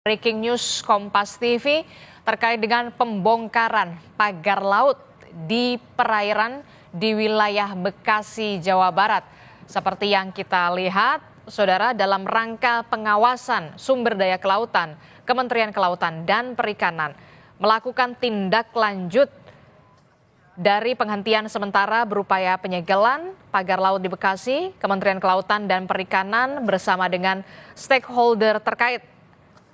Breaking news Kompas TV terkait dengan pembongkaran pagar laut di perairan di wilayah Bekasi, Jawa Barat. Seperti yang kita lihat, saudara, dalam rangka pengawasan sumber daya kelautan, Kementerian Kelautan dan Perikanan melakukan tindak lanjut dari penghentian sementara berupaya penyegelan pagar laut di Bekasi. Kementerian Kelautan dan Perikanan bersama dengan stakeholder terkait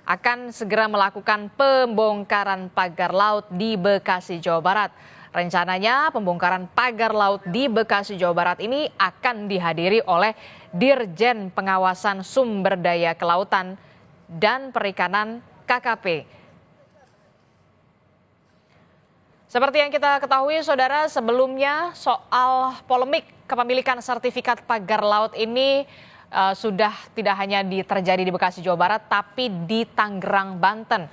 akan segera melakukan pembongkaran pagar laut di Bekasi, Jawa Barat. Rencananya pembongkaran pagar laut di Bekasi, Jawa Barat ini akan dihadiri oleh Dirjen Pengawasan Sumber Daya Kelautan dan Perikanan KKP. Seperti yang kita ketahui, saudara, sebelumnya soal polemik kepemilikan sertifikat pagar laut ini sudah tidak hanya terjadi di Bekasi, Jawa Barat, tapi di Tangerang, Banten.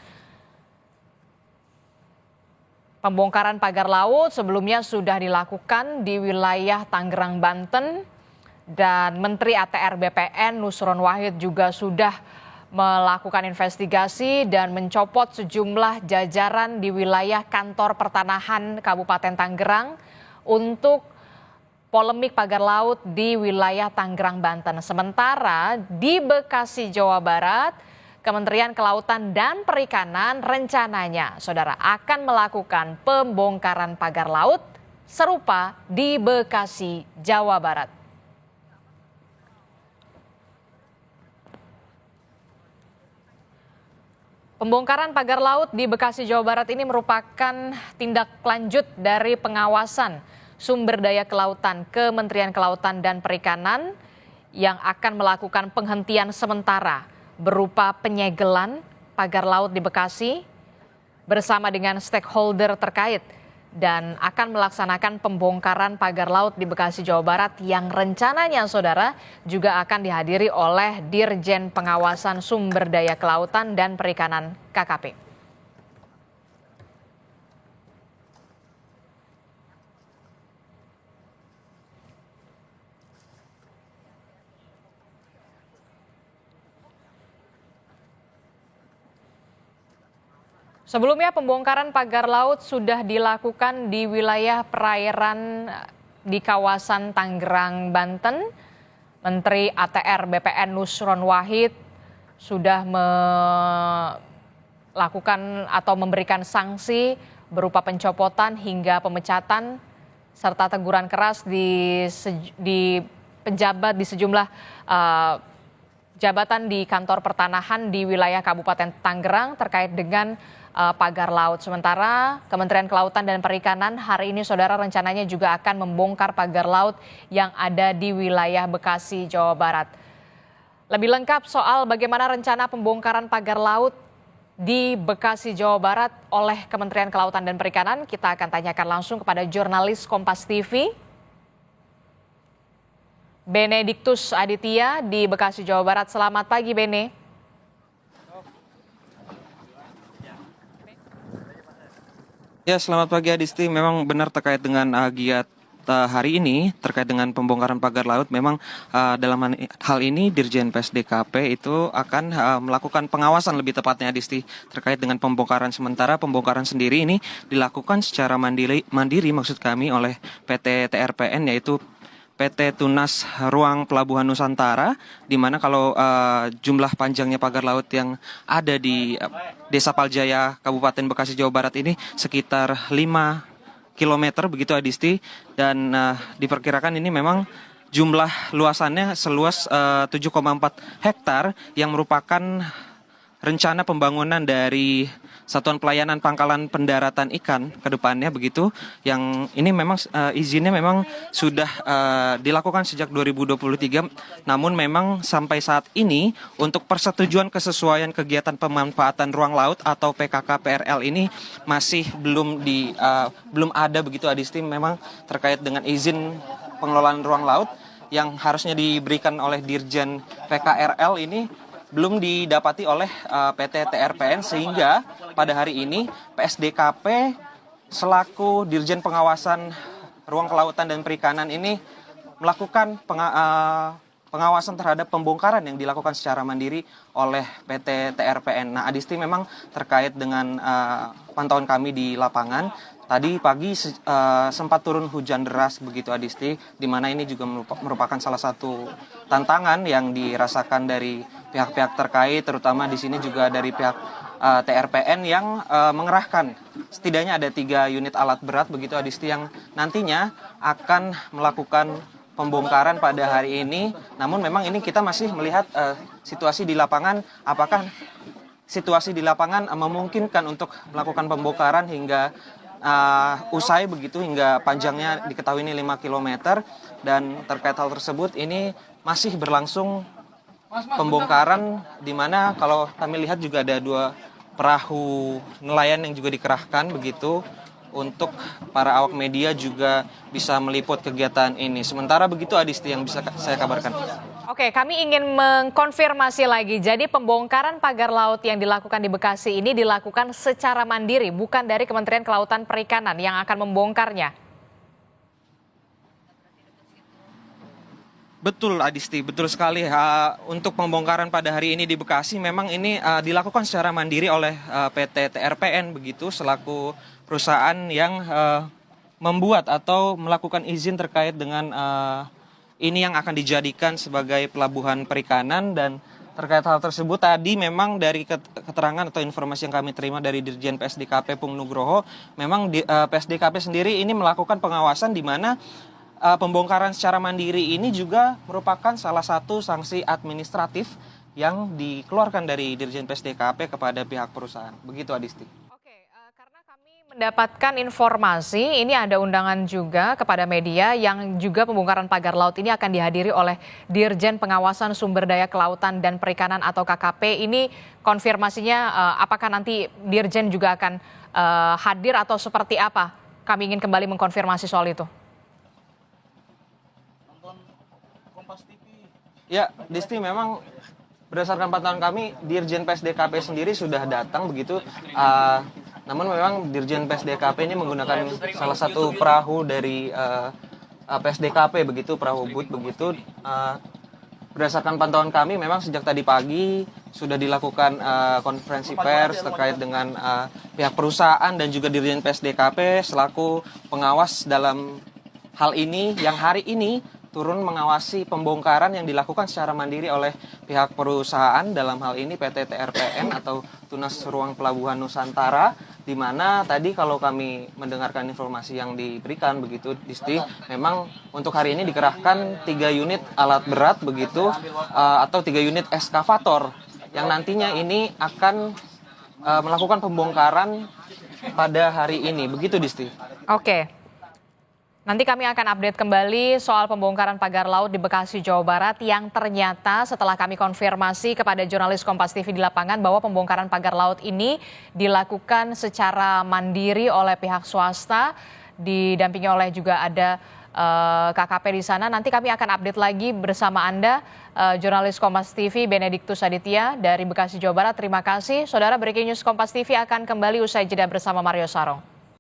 Pembongkaran pagar laut sebelumnya sudah dilakukan di wilayah Tangerang, Banten, dan Menteri ATR BPN Nusron Wahid juga sudah melakukan investigasi dan mencopot sejumlah jajaran di wilayah kantor pertanahan Kabupaten Tangerang untuk polemik pagar laut di wilayah Tangerang, Banten. Sementara di Bekasi, Jawa Barat, Kementerian Kelautan dan Perikanan rencananya, saudara, akan melakukan pembongkaran pagar laut serupa di Bekasi, Jawa Barat. Pembongkaran pagar laut di Bekasi, Jawa Barat ini merupakan tindak lanjut dari pengawasan sumber daya kelautan Kementerian Kelautan dan Perikanan yang akan melakukan penghentian sementara berupa penyegelan pagar laut di Bekasi bersama dengan stakeholder terkait dan akan melaksanakan pembongkaran pagar laut di Bekasi, Jawa Barat yang rencananya, saudara, juga akan dihadiri oleh Dirjen Pengawasan Sumber Daya Kelautan dan Perikanan KKP. Sebelumnya pembongkaran pagar laut sudah dilakukan di wilayah perairan di kawasan Tangerang, Banten. Menteri ATR BPN Nusron Wahid sudah melakukan atau memberikan sanksi berupa pencopotan hingga pemecatan serta teguran keras di pejabat di sejumlah jabatan di kantor pertanahan di wilayah Kabupaten Tangerang terkait dengan pagar laut. Sementara Kementerian Kelautan dan Perikanan hari ini, saudara, rencananya juga akan membongkar pagar laut yang ada di wilayah Bekasi, Jawa Barat. Lebih lengkap soal bagaimana rencana pembongkaran pagar laut di Bekasi, Jawa Barat oleh Kementerian Kelautan dan Perikanan, kita akan tanyakan langsung kepada jurnalis Kompas TV, Benediktus Aditya di Bekasi, Jawa Barat. Selamat pagi, Bene. Ya, selamat pagi Adisti. Memang benar terkait dengan giat hari ini terkait dengan pembongkaran pagar laut. Memang dalam hal ini Dirjen PSDKP itu akan melakukan pengawasan, lebih tepatnya Adisti, terkait dengan pembongkaran sementara. Pembongkaran sendiri ini dilakukan secara mandiri maksud kami oleh PT TRPN, yaitu PT Tunas Ruang Pelabuhan Nusantara, di mana kalau jumlah panjangnya pagar laut yang ada di Desa Paljaya, Kabupaten Bekasi, Jawa Barat ini sekitar 5 km begitu Adisti, dan diperkirakan ini memang jumlah luasannya seluas 7,4 hektar yang merupakan rencana pembangunan dari Satuan Pelayanan Pangkalan Pendaratan Ikan ke depannya begitu, yang ini memang izinnya memang sudah dilakukan sejak 2023, namun memang sampai saat ini untuk persetujuan kesesuaian kegiatan pemanfaatan ruang laut atau PKK PRL ini masih belum ada begitu Adisti. Memang terkait dengan izin pengelolaan ruang laut yang harusnya diberikan oleh Dirjen PKRL ini belum didapati oleh PT TRPN, sehingga pada hari ini PSDKP selaku Dirjen Pengawasan Ruang Kelautan dan Perikanan ini melakukan pengawasan terhadap pembongkaran yang dilakukan secara mandiri oleh PT TRPN. Nah, Adisti, memang terkait dengan pantauan kami di lapangan, tadi pagi sempat turun hujan deras begitu Adisti, di mana ini juga merupakan salah satu tantangan yang dirasakan dari pihak-pihak terkait, terutama di sini juga dari pihak TRPN yang mengerahkan setidaknya ada 3 unit alat berat begitu Adisti, yang nantinya akan melakukan pembongkaran pada hari ini. Namun memang ini kita masih melihat situasi di lapangan, apakah situasi di lapangan memungkinkan untuk melakukan pembongkaran hingga usai begitu, hingga panjangnya diketahui ini 5 km. Dan terkait hal tersebut ini masih berlangsung pembongkaran, di mana kalau kami lihat juga ada 2 perahu nelayan yang juga dikerahkan begitu untuk para awak media juga bisa meliput kegiatan ini. Sementara begitu Adisti yang bisa saya kabarkan. Oke, kami ingin mengkonfirmasi lagi. Jadi pembongkaran pagar laut yang dilakukan di Bekasi ini dilakukan secara mandiri, bukan dari Kementerian Kelautan Perikanan yang akan membongkarnya. Betul Adisti, betul sekali. Untuk pembongkaran pada hari ini di Bekasi memang ini dilakukan secara mandiri oleh PT TRPN begitu, selaku perusahaan yang membuat atau melakukan izin terkait dengan ini yang akan dijadikan sebagai pelabuhan perikanan. Dan terkait hal tersebut tadi memang dari keterangan atau informasi yang kami terima dari Dirjen PSDKP Pung Nugroho, memang PSDKP sendiri ini melakukan pengawasan di mana pembongkaran secara mandiri ini juga merupakan salah satu sanksi administratif yang dikeluarkan dari Dirjen PSDKP kepada pihak perusahaan. Begitu Adisti. Oke, karena kami mendapatkan informasi, ini ada undangan juga kepada media yang juga pembongkaran pagar laut ini akan dihadiri oleh Dirjen Pengawasan Sumber Daya Kelautan dan Perikanan atau KKP. Ini konfirmasinya apakah nanti Dirjen juga akan hadir atau seperti apa? Kami ingin kembali mengkonfirmasi soal itu. Ya, Disti, memang berdasarkan pantauan kami, Dirjen PSDKP sendiri sudah datang begitu. Namun memang Dirjen PSDKP ini menggunakan salah satu perahu dari PSDKP begitu, perahu boot begitu. Berdasarkan pantauan kami, memang sejak tadi pagi sudah dilakukan konferensi pers terkait dengan pihak perusahaan dan juga Dirjen PSDKP selaku pengawas dalam hal ini, yang hari ini turun mengawasi pembongkaran yang dilakukan secara mandiri oleh pihak perusahaan, dalam hal ini PT TRPN atau Tunas Ruang Pelabuhan Nusantara, di mana tadi kalau kami mendengarkan informasi yang diberikan begitu Disti, memang untuk hari ini dikerahkan 3 unit alat berat begitu, atau 3 unit eskavator yang nantinya ini akan melakukan pembongkaran pada hari ini, begitu Disti. Oke. Nanti kami akan update kembali soal pembongkaran pagar laut di Bekasi, Jawa Barat, yang ternyata setelah kami konfirmasi kepada jurnalis Kompas TV di lapangan bahwa pembongkaran pagar laut ini dilakukan secara mandiri oleh pihak swasta, didampingi oleh juga ada KKP di sana. Nanti kami akan update lagi bersama Anda, jurnalis Kompas TV Benediktus Aditya dari Bekasi, Jawa Barat. Terima kasih. Saudara, Breaking News Kompas TV akan kembali usai jeda bersama Mario Sarong.